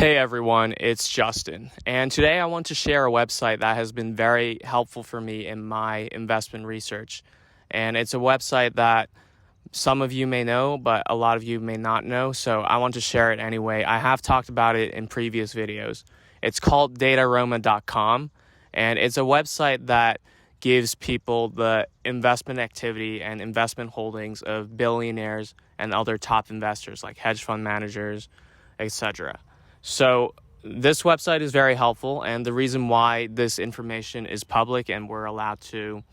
Hey everyone, it's Justin, and today I want to share a website that has been very helpful for me in my investment research. And it's a website that some of you may know, but a lot of you may not know, so I want to share it anyway. I have talked about it in previous videos. It's called Dataroma.com, and it's a website that gives people the investment activity and investment holdings of billionaires and other top investors like hedge fund managers, etc. So this website is very helpful, and the reason why this information is public and we're allowed to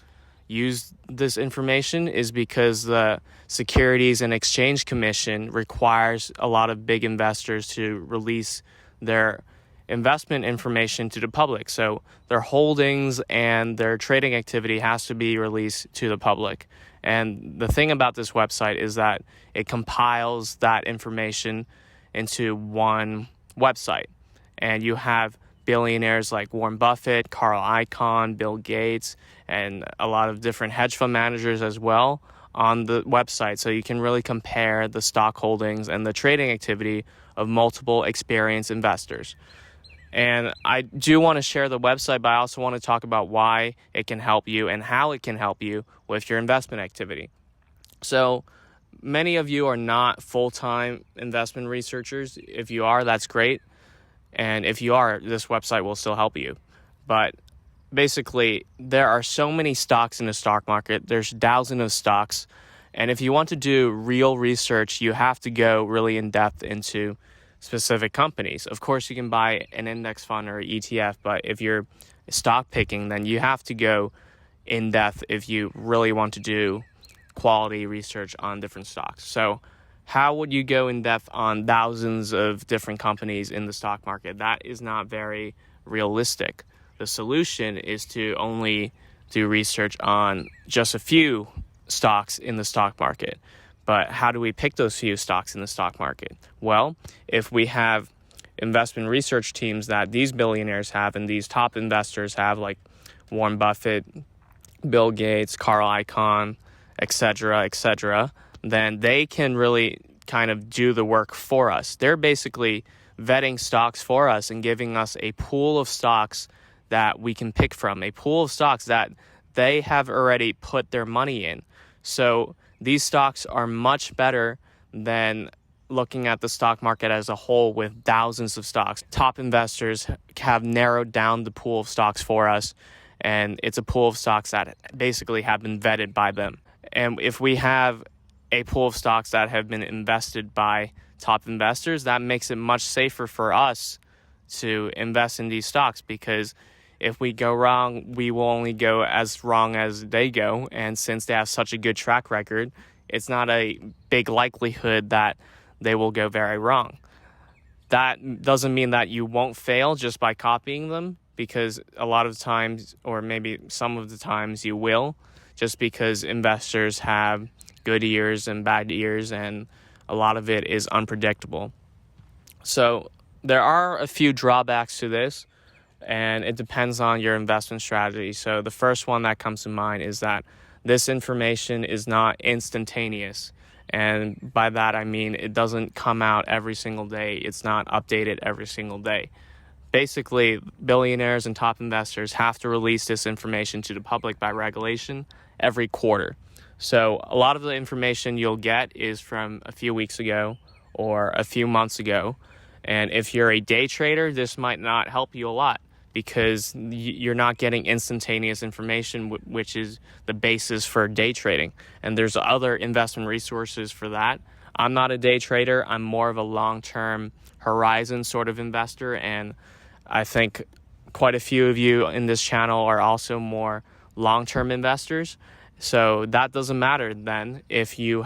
use this information is because the Securities and Exchange Commission requires a lot of big investors to release their investment information to the public. So their holdings and their trading activity has to be released to the public. And the thing about this website is that it compiles that information into one website, and you have billionaires like Warren Buffett, Carl Icahn, Bill Gates, and a lot of different hedge fund managers as well on the website. So you can really compare the stock holdings and the trading activity of multiple experienced investors. And I do want to share the website, but I also want to talk about why it can help you and how it can help you with your investment activity. So many of you are not full-time investment researchers. If you are, that's great. And if you are, this website will still help you. But basically, there are so many stocks in the stock market. There's thousands of stocks. And if you want to do real research, you have to go really in-depth into specific companies. Of course, you can buy an index fund or ETF, but if you're stock picking, then you have to go in-depth if you really want to do quality research on different stocks. So how would you go in depth on thousands of different companies in the stock market? That is not very realistic. The solution is to only do research on just a few stocks in the stock market. But how do we pick those few stocks in the stock market? Well, if we have investment research teams that these billionaires have and these top investors have, like Warren Buffett, Bill Gates, Carl Icahn, etc., then they can really kind of do the work for us. They're basically vetting stocks for us and giving us a pool of stocks that we can pick from, a pool of stocks that they have already put their money in. So these stocks are much better than looking at the stock market as a whole with thousands of stocks. Top investors have narrowed down the pool of stocks for us, and it's a pool of stocks that basically have been vetted by them. And if we have a pool of stocks that have been invested by top investors, that makes it much safer for us to invest in these stocks, because if we go wrong, we will only go as wrong as they go. And since they have such a good track record, it's not a big likelihood that they will go very wrong. That doesn't mean that you won't fail just by copying them, because a lot of times, or maybe some of the times, you will, just because investors have good years and bad years, and a lot of it is unpredictable. So there are a few drawbacks to this, and it depends on your investment strategy. So the first one that comes to mind is that this information is not instantaneous. And by that, I mean it doesn't come out every single day. It's not updated every single day. Basically, billionaires and top investors have to release this information to the public by regulation every quarter. So a lot of the information you'll get is from a few weeks ago or a few months ago. And if you're a day trader, this might not help you a lot, because you're not getting instantaneous information, which is the basis for day trading. And there's other investment resources for that. I'm not a day trader. I'm more of a long-term horizon sort of investor. And I think quite a few of you in this channel are also more long-term investors. So that doesn't matter then if you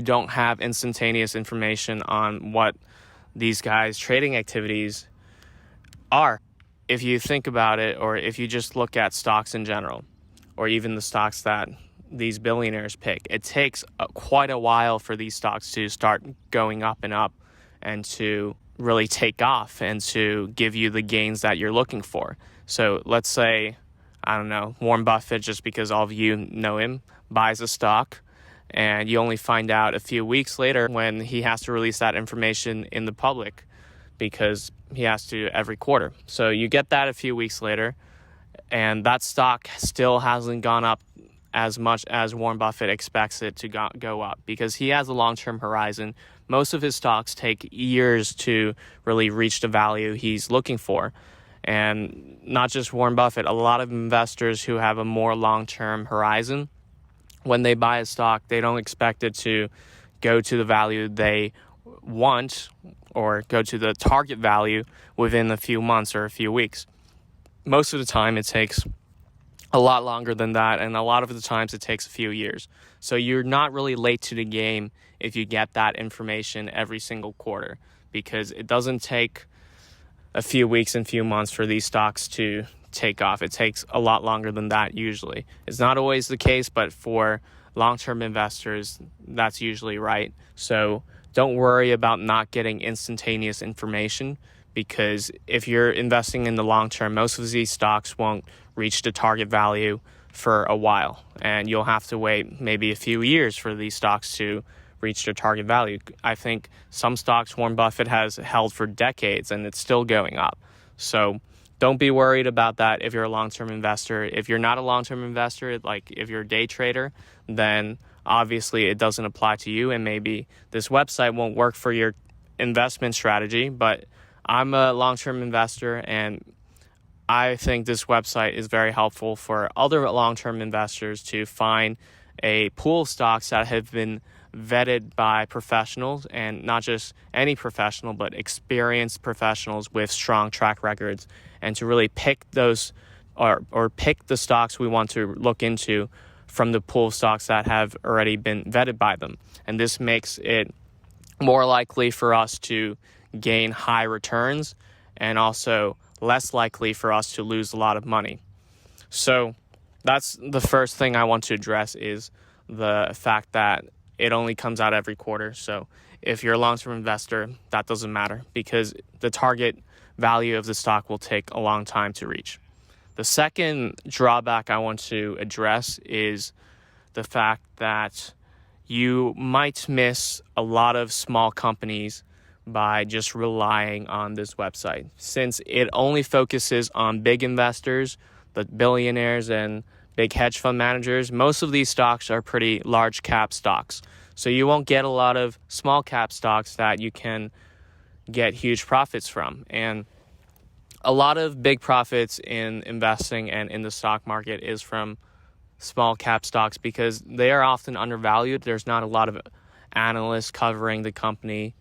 don't have instantaneous information on what these guys' trading activities are. If you think about it, or if you just look at stocks in general, or even the stocks that these billionaires pick, it takes quite a while for these stocks to start going up and up and to really take off and to give you the gains that you're looking for. So let's say, I don't know, Warren Buffett, just because all of you know him, buys a stock and you only find out a few weeks later when he has to release that information in the public, because he has to every quarter. So you get that a few weeks later, and that stock still hasn't gone up as much as Warren Buffett expects it to go up, because he has a long-term horizon. Most of his stocks take years to really reach the value he's looking for. And not just Warren Buffett, a lot of investors who have a more long-term horizon, when they buy a stock, they don't expect it to go to the value they want or go to the target value within a few months or a few weeks. Most of the time, it takes a lot longer than that, and a lot of the times it takes a few years. So you're not really late to the game if you get that information every single quarter, because it doesn't take a few weeks and few months for these stocks to take off. It takes a lot longer than that usually. It's not always the case, but for long-term investors, that's usually right. So don't worry about not getting instantaneous information, because if you're investing in the long term, most of these stocks won't reach the target value for a while, and you'll have to wait maybe a few years for these stocks to reach their target value. I think some stocks Warren Buffett has held for decades, and it's still going up. So don't be worried about that if you're a long-term investor. If you're not a long-term investor, like if you're a day trader, then obviously it doesn't apply to you, and maybe this website won't work for your investment strategy. But I'm a long-term investor, and I think this website is very helpful for other long-term investors to find a pool of stocks that have been vetted by professionals, and not just any professional, but experienced professionals with strong track records, and to really pick those or pick the stocks we want to look into from the pool of stocks that have already been vetted by them. And this makes it more likely for us to gain high returns, and also less likely for us to lose a lot of money. So that's the first thing I want to address, is the fact that it only comes out every quarter. So if you're a long-term investor, that doesn't matter, because the target value of the stock will take a long time to reach. The second drawback I want to address is the fact that you might miss a lot of small companies by just relying on this website. Since it only focuses on big investors, the billionaires and big hedge fund managers, most of these stocks are pretty large cap stocks. So you won't get a lot of small cap stocks that you can get huge profits from. And a lot of big profits in investing and in the stock market is from small cap stocks, because they are often undervalued. There's not a lot of analysts covering the company.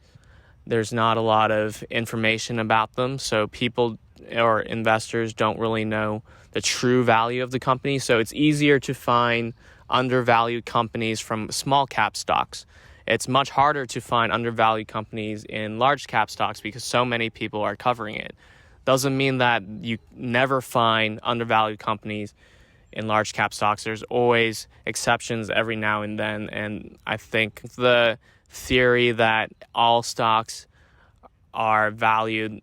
There's not a lot of information about them, so people or investors don't really know the true value of the company. So it's easier to find undervalued companies from small cap stocks. It's much harder to find undervalued companies in large cap stocks, because so many people are covering it. Doesn't mean that you never find undervalued companies in large cap stocks. There's always exceptions every now and then, and I think the theory that all stocks are valued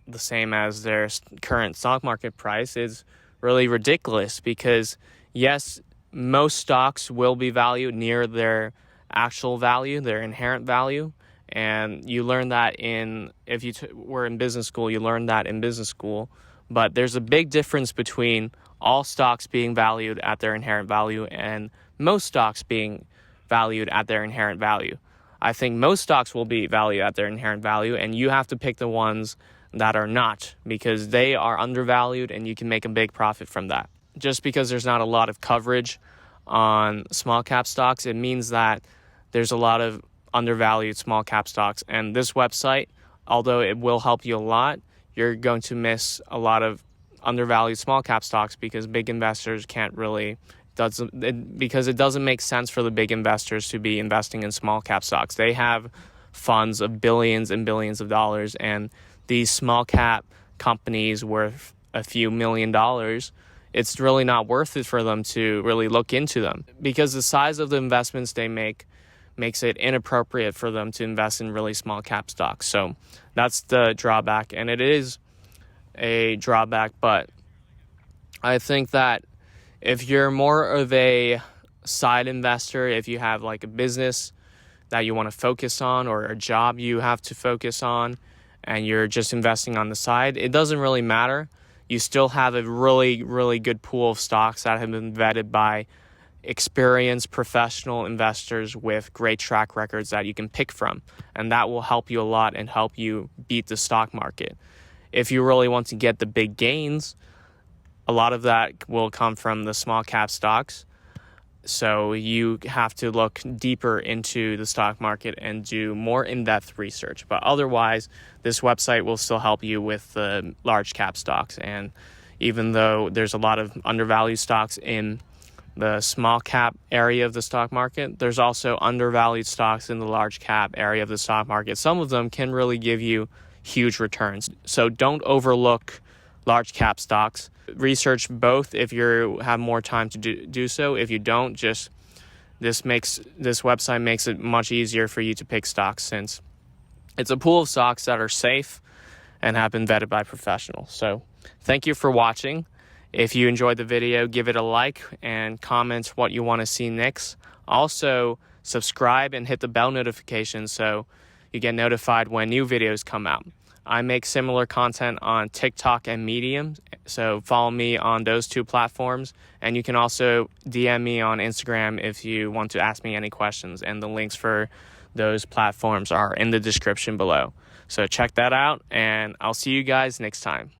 the same as their current stock market price is really ridiculous, because yes, most stocks will be valued near their actual value, their inherent value. And you learn that if you were in business school, you learn that in business school. But there's a big difference between all stocks being valued at their inherent value and most stocks being valued at their inherent value. I think most stocks will be valued at their inherent value, and you have to pick the ones that are not, because they are undervalued and you can make a big profit from that. Just because there's not a lot of coverage on small cap stocks, it means that there's a lot of undervalued small cap stocks. And this website, although it will help you a lot, you're going to miss a lot of undervalued small cap stocks, because big investors because it doesn't make sense for the big investors to be investing in small cap stocks. They have funds of billions and billions of dollars, and these small cap companies worth a few $1 million, it's really not worth it for them to really look into them, because the size of the investments they makes it inappropriate for them to invest in really small cap stocks. So that's the drawback, and it is a drawback. But I think that if you're more of a side investor, if you have like a business that you want to focus on or a job you have to focus on and you're just investing on the side, it doesn't really matter. You still have a really, really good pool of stocks that have been vetted by experienced professional investors with great track records that you can pick from. And that will help you a lot and help you beat the stock market. If you really want to get the big gains, a lot of that will come from the small cap stocks. So you have to look deeper into the stock market and do more in-depth research. But otherwise, this website will still help you with the large cap stocks. And even though there's a lot of undervalued stocks in the small cap area of the stock market, there's also undervalued stocks in the large cap area of the stock market. Some of them can really give you huge returns. So don't overlook large cap stocks. Research both if you have more time to do so. If you don't, this website makes it much easier for you to pick stocks, since it's a pool of stocks that are safe and have been vetted by professionals. So thank you for watching. If you enjoyed the video, give it a like and comment what you want to see next. Also, subscribe and hit the bell notification so you get notified when new videos come out. I make similar content on TikTok and Medium, so follow me on those two platforms. And you can also DM me on Instagram if you want to ask me any questions, and the links for those platforms are in the description below. So check that out, and I'll see you guys next time.